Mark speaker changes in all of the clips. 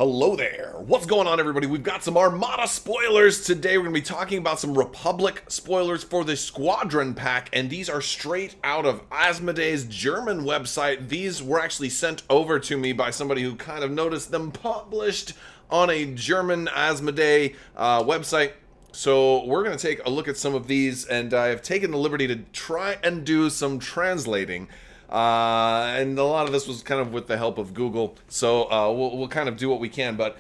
Speaker 1: Hello there. What's going on, everybody? We've got some Armada spoilers today. We're going to be talking about some Republic spoilers for the Squadron pack, and these are straight out of Asmodee's German website. These were actually sent over to me by somebody who kind of noticed them published on a German Asmodee website. So we're going to take a look at some of these, and I've taken the liberty to try and do some translating. And a lot of this was kind of with the help of Google, so we'll kind of do what we can. But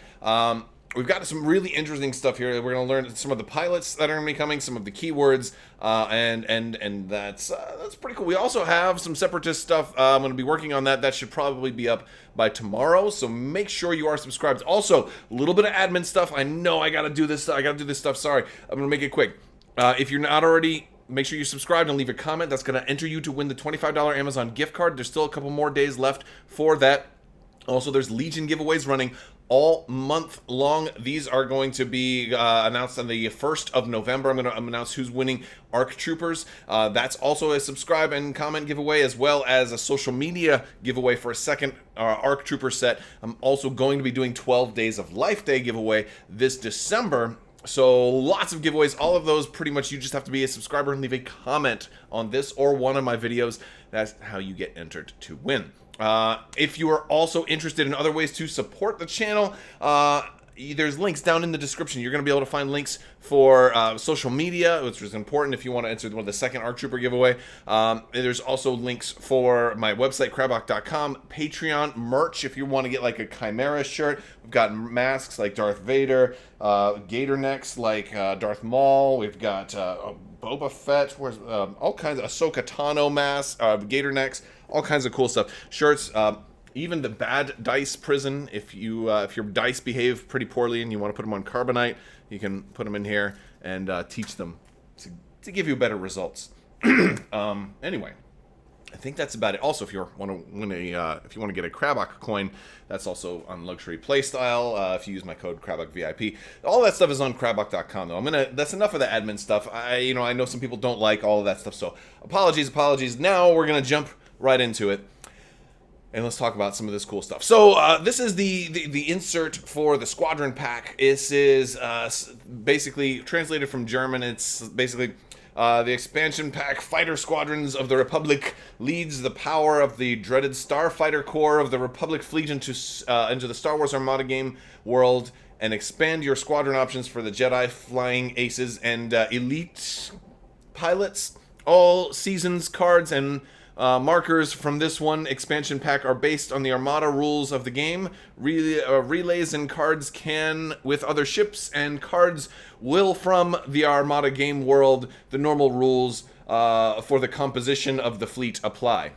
Speaker 1: we've got some really interesting stuff here. We're going to learn some of the pilots that are going to be coming, some of the keywords, and that's pretty cool. We also have some Separatist stuff. I'm going to be working on that. That should probably be up by tomorrow. So make sure you are subscribed. Also, a little bit of admin stuff. I know I got to do this. I got to do this stuff. Sorry, I'm going to make it quick. If you're not already, make sure you subscribe and leave a comment. That's going to enter you to win the $25 Amazon gift card. There's still a couple more days left for that. Also, there's Legion giveaways running all month long. These are going to be announced on the 1st of November. I'm going to announce who's winning ARC Troopers. That's also a subscribe and comment giveaway, as well as a social media giveaway for a second ARC Trooper set. I'm also going to be doing 12 Days of Life Day giveaway this December. So lots of giveaways, all of those pretty much you just have to be a subscriber and leave a comment on this or one of my videos. That's how you get entered to win. If you are also interested in other ways to support the channel, there's links down in the description. You're going to be able to find links for social media, which is important if you want to enter one of the second ARC Trooper giveaway. There's also links for my website, Crabbok.com, Patreon, merch if you want to get like a Chimera shirt. We've got masks like Darth Vader, gator necks like Darth Maul. We've got Boba Fett, where's all kinds of Ahsoka Tano masks, gator necks, all kinds of cool stuff. Shirts, even the bad dice prison, if your dice behave pretty poorly and you want to put them on carbonite, you can put them in here and teach them to give you better results. Anyway, I think that's about it. Also, if you want to win if you want to get a Crabbok coin, that's also on Luxury Playstyle. If you use my code CrabbokVIP, all that stuff is on Crabbok.com. Though that's enough of the admin stuff. I know some people don't like all of that stuff, so apologies. Now we're gonna jump right into it. And let's talk about some of this cool stuff. So this is the insert for the Squadron pack. This is basically translated from German. It's basically the expansion pack. Fighter squadrons of the Republic leads the power of the dreaded Starfighter Corps of the Republic fleet into the Star Wars Armada game world, and expand your squadron options for the Jedi, Flying Aces, and elite pilots. All seasons cards and markers from this one expansion pack are based on the Armada rules of the game. Relays and cards can with other ships, and cards will from the Armada game world. The normal rules for the composition of the fleet apply.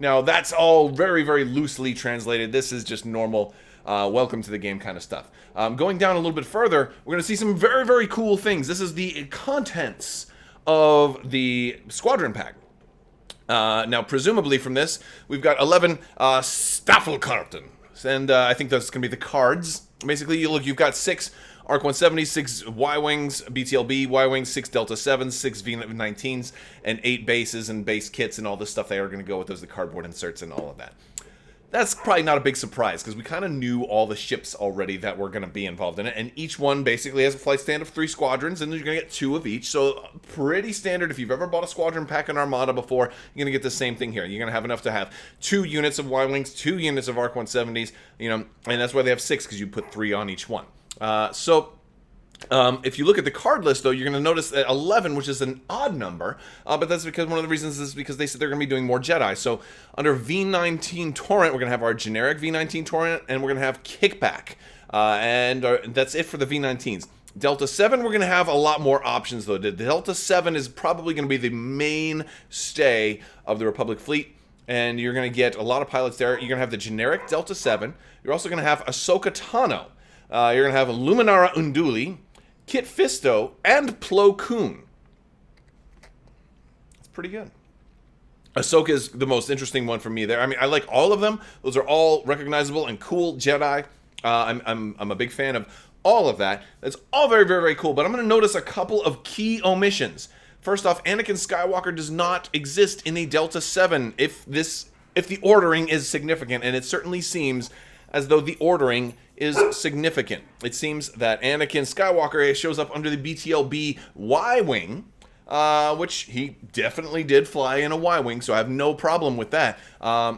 Speaker 1: Now, that's all very, very loosely translated. This is just normal welcome to the game kind of stuff. Going down a little bit further, we're going to see some very, very cool things. This is the contents of the Squadron pack. Now, presumably from this, we've got 11 Staffelkarten, and I think that's going to be the cards. Basically, you've got 6 ARC 170s, 6 Y-Wings, BTLB Y-Wings, 6 Delta 7s, 6 V19s, and 8 bases and base kits and all this stuff they are going to go with. Those the cardboard inserts and all of that. That's probably not a big surprise, because we kind of knew all the ships already that were going to be involved in it, and each one basically has a flight stand of 3 squadrons, and you're going to get 2 of each, so pretty standard. If you've ever bought a Squadron pack in Armada before, you're going to get the same thing here. You're going to have enough to have 2 units of Y-Wings, 2 units of ARC 170s, and that's why they have 6, because you put 3 on each one. If you look at the card list, though, you're going to notice that 11, which is an odd number, but that's because one of the reasons is because they said they're going to be doing more Jedi. So under V19 Torrent, we're going to have our generic V19 Torrent, and we're going to have Kickback, and that's it for the V19s. Delta 7, we're going to have a lot more options, though. The Delta 7 is probably going to be the mainstay of the Republic fleet, and you're going to get a lot of pilots there. You're going to have the generic Delta 7. You're also going to have Ahsoka Tano. You're going to have Luminara Unduli, Kit Fisto, and Plo Koon. It's pretty good. Ahsoka is the most interesting one for me there. I mean, I like all of them. Those are all recognizable and cool Jedi. I'm a big fan of all of that. That's all very, very, very cool. But I'm going to notice a couple of key omissions. First off, Anakin Skywalker does not exist in a Delta 7 if the ordering is significant, and it certainly seems as though the ordering is significant. It seems that Anakin Skywalker shows up under the BTLB Y-Wing, which he definitely did fly in a Y-Wing, so I have no problem with that.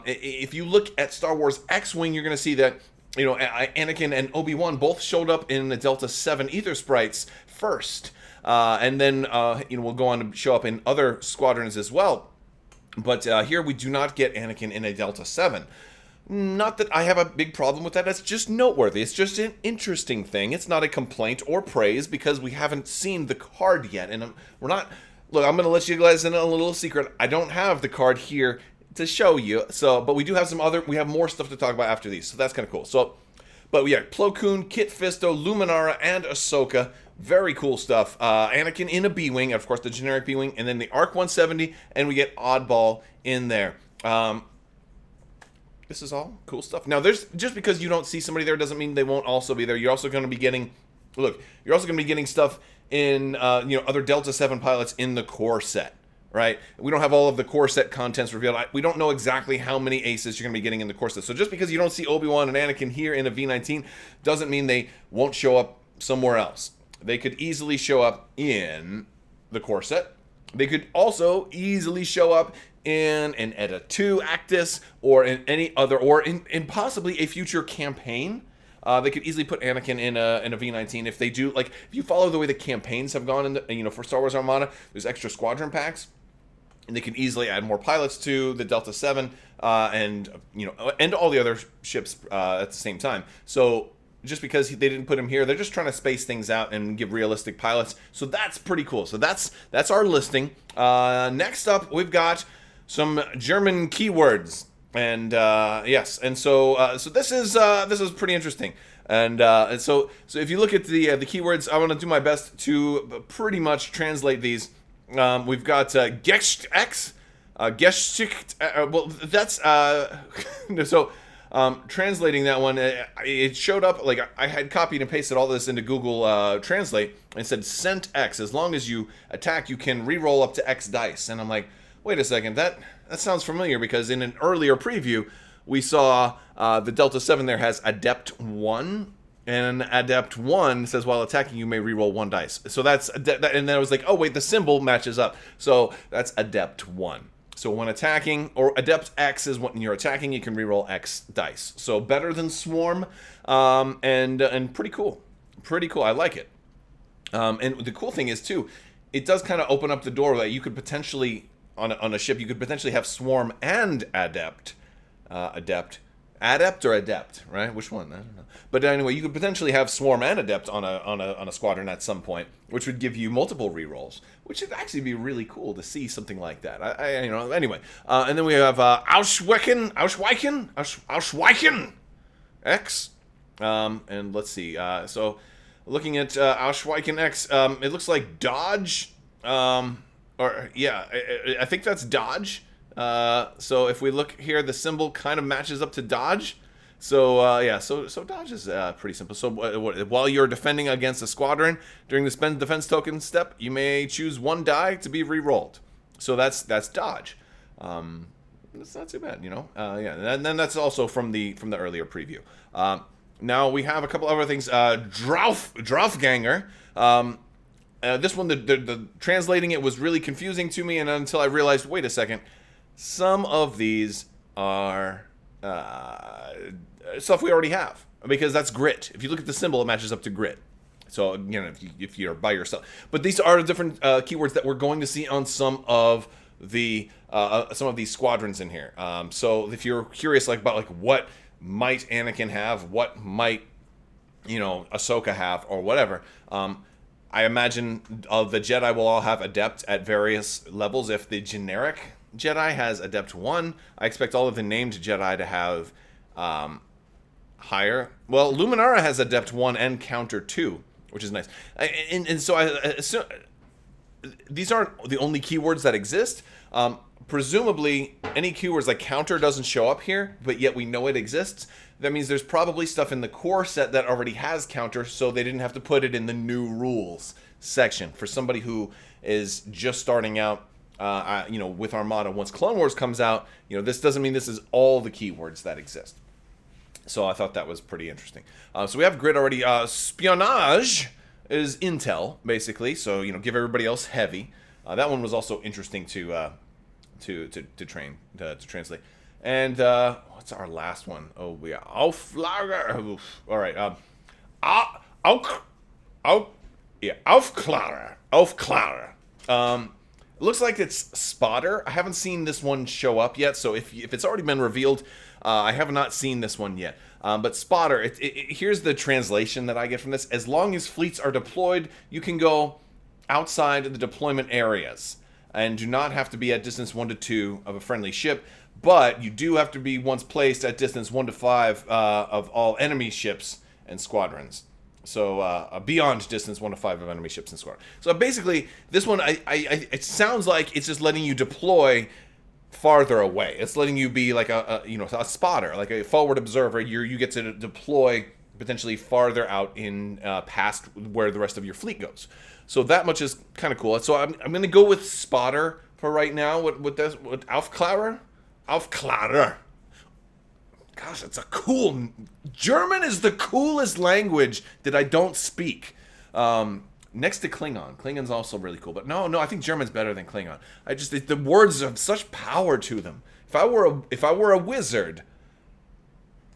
Speaker 1: If you look at Star Wars X-Wing, you're going to see that, you know, Anakin and Obi-Wan both showed up in the Delta 7 Ether Sprites first. And then, you know, we'll go on to show up in other squadrons as well. But here we do not get Anakin in a Delta 7. Not that I have a big problem with that. That's just noteworthy. It's just an interesting thing. It's not a complaint or praise because we haven't seen the card yet. And we're not... Look, I'm going to let you guys in on a little secret. I don't have the card here to show you. So, but we do have some other... We have more stuff to talk about after these. So that's kind of cool. So, but yeah, Plo Koon, Kit Fisto, Luminara, and Ahsoka. Very cool stuff. Anakin in a B-Wing. Of course, the generic B-Wing. And then the ARC 170. And we get Oddball in there. This is all cool stuff. Now, there's just because you don't see somebody there doesn't mean they won't also be there. You're also going to be getting, look, you're also going to be getting stuff in, you know, other Delta 7 pilots in the core set, right? We don't have all of the core set contents revealed. We don't know exactly how many aces you're going to be getting in the core set. So just because you don't see Obi-Wan and Anakin here in a V-19 doesn't mean they won't show up somewhere else. They could easily show up in the core set. They could also easily show up in an Edda 2 Actus or in any other, or in possibly a future campaign. They could easily put Anakin in a V-19 if they do. Like, if you follow the way the campaigns have gone, in the, you know, for Star Wars Armada, there's extra squadron packs, and they can easily add more pilots to the Delta 7 and, you know, and all the other ships at the same time. So just because they didn't put him here, they're just trying to space things out and give realistic pilots. So that's pretty cool. So that's our listing. Next up, we've got some German keywords, and yes, and so this is pretty interesting, and so if you look at the keywords, I'm going to do my best to pretty much translate these. We've got Geschicht, well, that's so translating that one, it showed up like I had copied and pasted all this into Google Translate and said sent X. As long as you attack, you can re-roll up to X dice, and I'm like, wait a second, that sounds familiar because in an earlier preview, we saw the Delta 7 there has Adept 1, and Adept 1 says while attacking, you may reroll 1 dice. So that's, and then I was like, oh wait, the symbol matches up. So that's Adept 1. So when attacking, or Adept X is when you're attacking, you can reroll X dice. So better than Swarm, and pretty cool. Pretty cool, I like it. And the cool thing is too, it does kind of open up the door that you could potentially, on a ship, you could potentially have Swarm and Adept. Adept or Adept, right? Which one? I don't know. But anyway, you could potentially have Swarm and Adept on a squadron at some point, which would give you multiple rerolls, which would actually be really cool to see something like that. You know, anyway. And then we have Ausweichen X. And let's see. So looking at Ausweichen X, it looks like Dodge. Or yeah, I think that's Dodge. So if we look here, the symbol kind of matches up to Dodge. So yeah, so Dodge is pretty simple. So while you're defending against a squadron during the spend defense token step, you may choose 1 die to be re-rolled. So that's Dodge. That's not too bad, you know. Yeah, and then that's also from the earlier preview. Now we have a couple other things. Draufganger. This one, the translating it was really confusing to me, and until I realized, wait a second, some of these are stuff we already have, because that's grit. If you look at the symbol, it matches up to grit. So, you know, if you're by yourself. But these are different keywords that we're going to see on some of these squadrons in here. So if you're curious about what might Anakin have, what might, you know, Ahsoka have, or whatever, I imagine the Jedi will all have Adept at various levels. If the generic Jedi has Adept 1, I expect all of the named Jedi to have higher. Well, Luminara has Adept 1 and Counter 2, which is nice. And so I assume these aren't the only keywords that exist. Presumably, any keywords like Counter doesn't show up here, but yet we know it exists. That means there's probably stuff in the core set that already has Counter, so they didn't have to put it in the new rules section. For somebody who is just starting out, you know, with Armada, once Clone Wars comes out, you know, this doesn't mean this is all the keywords that exist. So I thought that was pretty interesting. So we have grid already. Spionage is intel, basically. So, you know, give everybody else heavy. That one was also interesting to translate. And what's our last one? Oh, yeah. Auflager. All right. Aufklarer. Aufklarer. It looks like it's Spotter. I haven't seen this one show up yet, so if it's already been revealed, I have not seen this one yet. But Spotter, here's the translation that I get from this. As long as fleets are deployed, you can go outside of the deployment areas and do not have to be at distance 1 to 2 of a friendly ship, but you do have to be once placed at distance 1 to 5 of all enemy ships and squadrons. So beyond distance 1 to 5 of enemy ships and squadrons. So basically, this one, it sounds like it's just letting you deploy farther away. It's letting you be like a spotter, like a forward observer. You get to deploy potentially farther out in past where the rest of your fleet goes. So that much is kind of cool. So I'm going to go with Spotter for right now. What Aufklarer? Aufklarer. Gosh, it's a cool... German is the coolest language that I don't speak. Next to Klingon. Klingon's also really cool. But no, I think German's better than Klingon. The words have such power to them. If I were a wizard,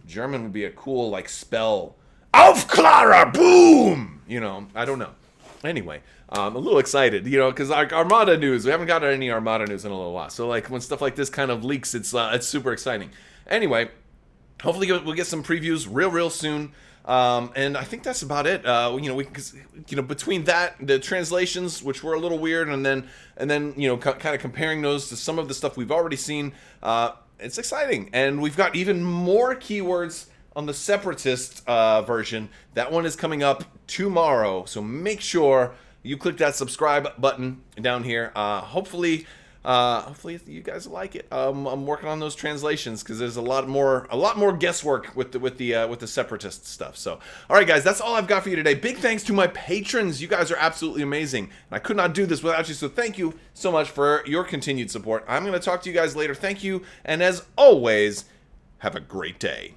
Speaker 1: German would be a cool, like, spell. Aufklarer! Boom! You know, I don't know. Anyway, I'm a little excited, you know, because our Armada news, we haven't got any Armada news in a little while. So, like, when stuff like this kind of leaks, it's super exciting. Anyway... Hopefully we'll get some previews real soon, and I think that's about it. Between that, the translations, which were a little weird, and then kind of comparing those to some of the stuff we've already seen, it's exciting. And we've got even more keywords on the Separatist version. That one is coming up tomorrow, so make sure you click that subscribe button down here. Hopefully you guys like it. I'm working on those translations because there's a lot more guesswork with the Separatist stuff. So, all right, guys, that's all I've got for you today. Big thanks to my patrons. You guys are absolutely amazing, and I could not do this without you. So, thank you so much for your continued support. I'm going to talk to you guys later. Thank you, and as always, have a great day.